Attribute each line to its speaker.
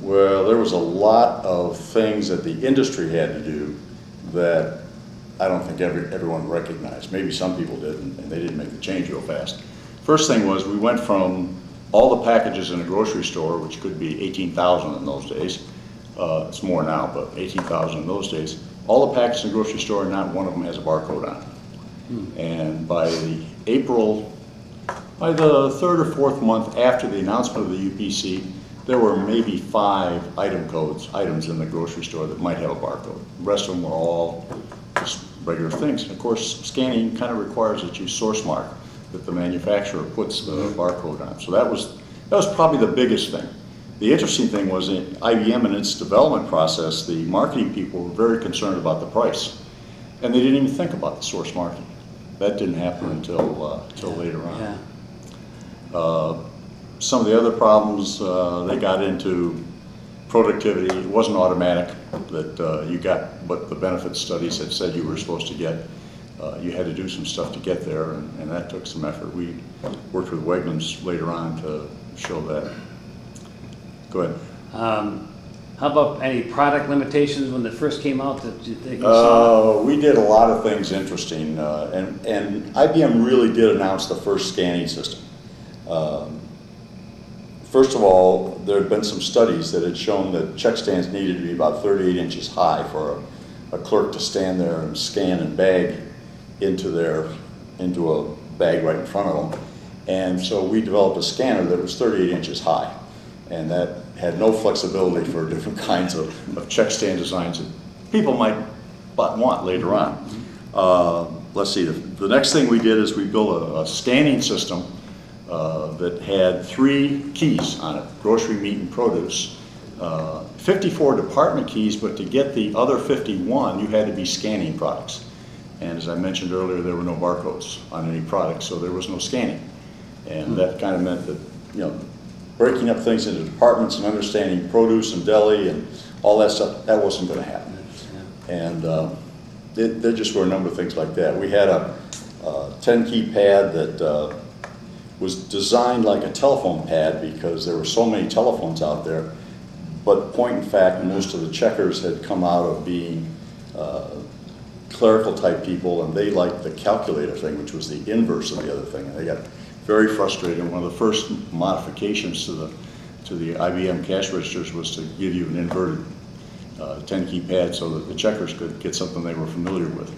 Speaker 1: Well, there was a lot of things that the industry had to do that I don't think everyone recognized. Maybe some people did, and they didn't make the change real fast. First thing was we went from all the packages in a grocery store, which could be 18,000 in those days. It's more now, but 18,000 in those days. All the packages in a grocery store, not one of them has a barcode on it. And by the third or fourth month after the announcement of the U.P.C., there were maybe 5 items in the grocery store that might have a barcode. The rest of them were all just regular things. And of course, scanning kind of requires that you source mark, that the manufacturer puts the barcode on. So that was probably the biggest thing. The interesting thing was in IBM and its development process, the marketing people were very concerned about the price. And they didn't even think about the source marking. That didn't happen until later on.
Speaker 2: Yeah.
Speaker 1: Some of the other problems, they got into productivity. It wasn't automatic that you got what the benefit studies had said you were supposed to get. You had to do some stuff to get there, and that took some effort. We worked with Wegmans later on to show that. Go ahead.
Speaker 2: How about any product limitations when it first came out that you think you saw?
Speaker 1: We did a lot of things interesting, and IBM really did announce the first scanning system. First of all, there had been some studies that had shown that check stands needed to be about 38 inches high for a clerk to stand there and scan and bag into a bag right in front of them. And so we developed a scanner that was 38 inches high, and that had no flexibility for different kinds of check stand designs that people might want later on. Let's see, the next thing we did is we built a scanning system that had 3 keys on it: grocery, meat, and produce. 54 department keys, but to get the other 51, you had to be scanning products. And as I mentioned earlier, there were no barcodes on any product, so there was no scanning. And that kind of meant that, you know, breaking up things into departments and understanding produce and deli and all that stuff, that wasn't going to happen. And there just were a number of things like that. We had a 10-key pad that was designed like a telephone pad because there were so many telephones out there, but point in fact, most of the checkers had come out of being clerical type people, and they liked the calculator thing, which was the inverse of the other thing. And they got very frustrated. And one of the first modifications to the IBM cash registers was to give you an inverted 10-key pad so that the checkers could get something they were familiar with.